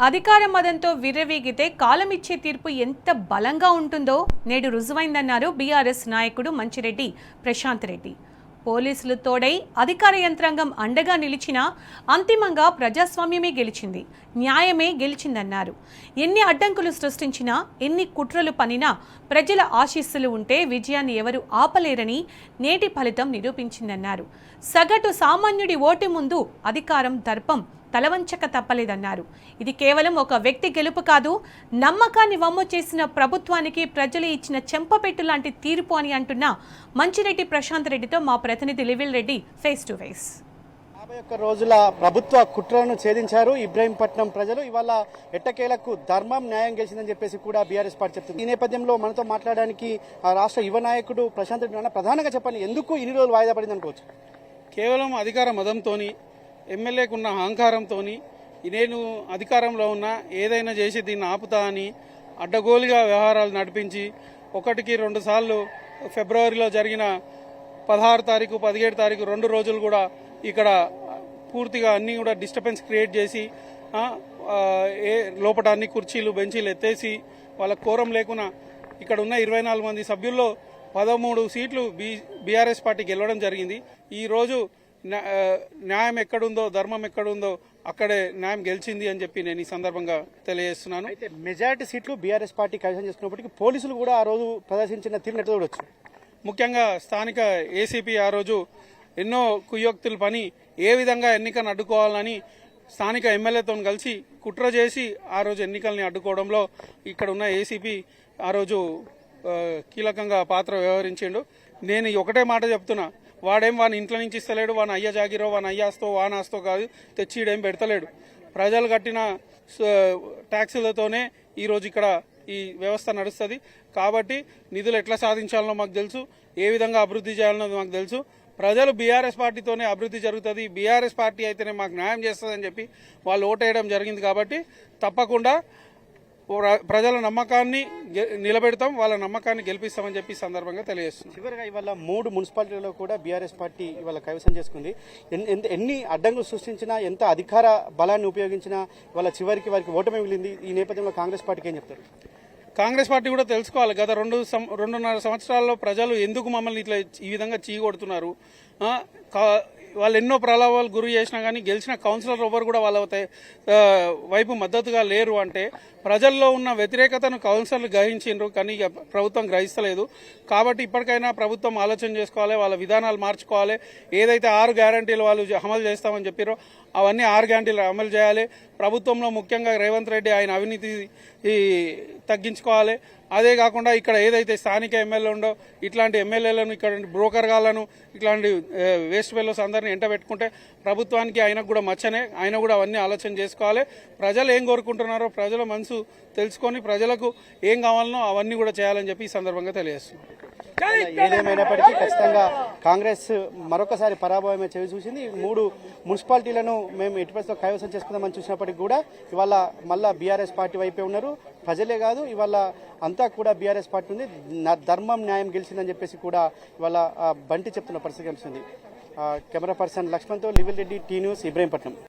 అధికార మదంతో విర్రవీగితే కాలమిచ్చే తీర్పు ఎంత బలంగా ఉంటుందో నేడు రుజువైందన్నారు బీఆర్ఎస్ నాయకుడు మంచిరెడ్డి ప్రశాంత్ రెడ్డి. పోలీసులు తోడై అధికార యంత్రాంగం అండగా నిలిచినా అంతిమంగా ప్రజాస్వామ్యమే గెలిచింది, న్యాయమే గెలిచిందన్నారు. ఎన్ని అడ్డంకులు సృష్టించినా, ఎన్ని కుట్రలు పనినా ప్రజల ఆశీస్సులు ఉంటే విజయాన్ని ఎవరు ఆపలేరని నేటి ఫలితం నిరూపించిందన్నారు. సగటు సామాన్యుడి ఓటు ముందు అధికారం దర్పం తలవంచక తప్పలేదన్నారు. ఇది కేవలం ఒక వ్యక్తి గెలుపు కాదు, నమ్మకాన్ని వమ్ము చేసిన ప్రభుత్వానికి ప్రజలు ఇచ్చిన చెంపపెట్టు లాంటి తీర్పు అని అంటున్న మంచిరెడ్డి ప్రశాంత్ రెడ్డితో మా ప్రతినిధి లివిల్ రెడ్డి ఫేస్ టు ఫేస్. 51 రోజుల ప్రభుత్వ కుట్రలను ఛేదించారు ఇబ్రహీంపట్నం ప్రజలు. ఇవాళ ఎట్టకేలకు ధర్మం న్యాయం గెలిచిందని చెప్పేసి కూడా బీఆర్ఎస్ పార్టీ చెప్తుంది. ఈ నేపథ్యంలో మనతో మాట్లాడడానికి రాష్ట్ర యువ నాయకుడు ప్రశాంత్ రెడ్డి ప్రధానంగా చెప్పండి, ఎందుకు ఇన్ని రోజులు వాయిదా పడింది అనుకోవచ్చు? కేవలం అధికార మదంతోని, ఎమ్మెల్యేకున్న అహంకారంతో నేను అధికారంలో ఉన్నా ఏదైనా చేసి దీన్ని ఆపుతా అని అడ్డగోలుగా వ్యవహారాలు నడిపించి ఒకటికి 2 సార్లు ఫిబ్రవరిలో జరిగిన 16 తారీఖు 17 తారీఖు 2 రోజులు కూడా ఇక్కడ పూర్తిగా అన్ని కూడా డిస్టర్బెన్స్ క్రియేట్ చేసి లోపల అన్ని కుర్చీలు బెంచీలు ఎత్తేసి వాళ్ళ కోరం లేకున్నా ఇక్కడ ఉన్న 24 మంది సభ్యుల్లో 13 సీట్లు బీఆర్ఎస్ పార్టీ గెలవడం జరిగింది. ఈరోజు న్యాయం ఎక్కడుందో, ధర్మం ఎక్కడుందో అక్కడే న్యాయం గెలిచింది అని చెప్పి నేను ఈ సందర్భంగా తెలియజేస్తున్నాను. అయితే మెజారిటీ సీట్లు బీఆర్ఎస్ పార్టీ కైవసం చేసుకున్నప్పటికీ పోలీసులు కూడా ఆ రోజు ప్రదర్శించిన తీరును చూడవచ్చు. ముఖ్యంగా స్థానిక ఏసీపీ ఆ రోజు ఎన్నో కుయోక్తులు పని ఏ విధంగా ఎన్నికలను అడ్డుకోవాలని స్థానిక ఎమ్మెల్యేతో కలిసి కుట్ర చేసి ఆ రోజు ఎన్నికల్ని అడ్డుకోవడంలో ఇక్కడ ఉన్న ఏసీపీ ఆ రోజు కీలకంగా పాత్ర వ్యవహరించిండు. నేను ఒకటే మాట చెప్తున్నా, వాడేం వాని ఇంట్లో నుంచి ఇస్తలేడు, వాని అయ్య జాగిరో, వాని అయ్యాస్తో వానాస్తో కాదు తెచ్చిడేం పెడతలేడు. ప్రజలు కట్టిన ట్యాక్సులతోనే ఈరోజు ఇక్కడ ఈ వ్యవస్థ నడుస్తుంది. కాబట్టి నిధులు ఎట్లా సాధించాలనో మాకు తెలుసు, ఏ విధంగా అభివృద్ధి చేయాలనో మాకు తెలుసు. ప్రజలు బీఆర్ఎస్ పార్టీతోనే అభివృద్ధి జరుగుతుంది, బీఆర్ఎస్ పార్టీ అయితేనే మాకు న్యాయం చేస్తుందని చెప్పి వాళ్ళు ఓటేయడం జరిగింది. కాబట్టి తప్పకుండా ప్రజల నమ్మకాన్ని నిలబెడతాం, వాళ్ళ నమ్మకాన్ని గెలిపిస్తామని చెప్పి సందర్భంగా తెలియజేస్తున్నాం. చివరిగా ఇవాళ 3 మున్సిపాలిటీలలో కూడా బీఆర్ఎస్ పార్టీ ఇవాళ కైవసం చేసుకుంది. ఎన్ని అడ్డంకులు సృష్టించినా, ఎంత అధికార బలాన్ని ఉపయోగించినా ఇవాళ చివరికి వారికి ఓటమి మిగిలింది. ఈ నేపథ్యంలో కాంగ్రెస్ పార్టీకి ఏం చెప్తారు? కాంగ్రెస్ పార్టీ కూడా తెలుసుకోవాలి, గత 2.5 సంవత్సరాల్లో ప్రజలు ఎందుకు మమ్మల్ని ఇట్లా ఈ విధంగా చీకొడుతున్నారు. వాళ్ళు ఎన్నో ప్రలోభాలు గురి చేసినా కానీ గెలిచిన కౌన్సిలర్ ఎవరు కూడా వాళ్ళ వైపు మద్దతుగా లేరు. అంటే ప్రజల్లో ఉన్న వ్యతిరేకతను కౌన్సిలర్లు గ్రహించారు, కానీ ప్రభుత్వం గ్రహిస్తలేదు. కాబట్టి ఇప్పటికైనా ప్రభుత్వం ఆలోచన చేసుకోవాలి, వాళ్ళ విధానాలు మార్చుకోవాలి. ఏదైతే 6 గ్యారంటీలు వాళ్ళు అమలు చేస్తామని చెప్పారో అవన్నీ 6 గ్యారంటీలు అమలు చేయాలి. ప్రభుత్వంలో ముఖ్యంగా రేవంత్ రెడ్డి ఆయన అవినీతి తగ్గించుకోవాలి. అదే కాకుండా ఇక్కడ ఏదైతే స్థానిక ఎమ్మెల్యే ఉండో ఇట్లాంటి ఎమ్మెల్యేలను, ఇక్కడ బ్రోకర్ గాళ్లను, ఇట్లాంటి వేస్ట్ ఫెలోస్ అందరినీ ఎంట పెట్టుకుంటే ప్రభుత్వానికి ఆయనకు కూడా మచ్చనే. ఆయన కూడా అవన్నీ ఆలోచన చేసుకోవాలి. ప్రజలు ఏం కోరుకుంటున్నారో ప్రజల మనసు తెలుసుకొని ప్రజలకు ఏం కావాలనో అవన్నీ కూడా చేయాలని చెప్పి ఈ సందర్భంగా తెలియజేస్తున్నాం. ఏదేమైనప్పటికీ ఖచ్చితంగా కాంగ్రెస్ మరొకసారి పరాభవమే చేసి చూసింది. 3 మున్సిపాలిటీలను మేము ఎట్టి పరిస్థితుల్లో కైవసం చేసుకుందామని చూసినప్పటికీ కూడా ఇవాళ మళ్ళా బీఆర్ఎస్ పార్టీ వైపే ఉన్నారు. ప్రజలే కాదు, ఇవాళ అంతా కూడా బీఆర్ఎస్ పార్టీ ఉంది. ధర్మం న్యాయం గెలిచిందని చెప్పేసి కూడా ఇవాళ బంటి చెప్తున్న పరిస్థితి కనిపిస్తుంది. కెమెరా పర్సన్ లక్ష్మణ్తో లివిల్ రెడ్డి, టీ న్యూస్, ఇబ్రహీంపట్నం.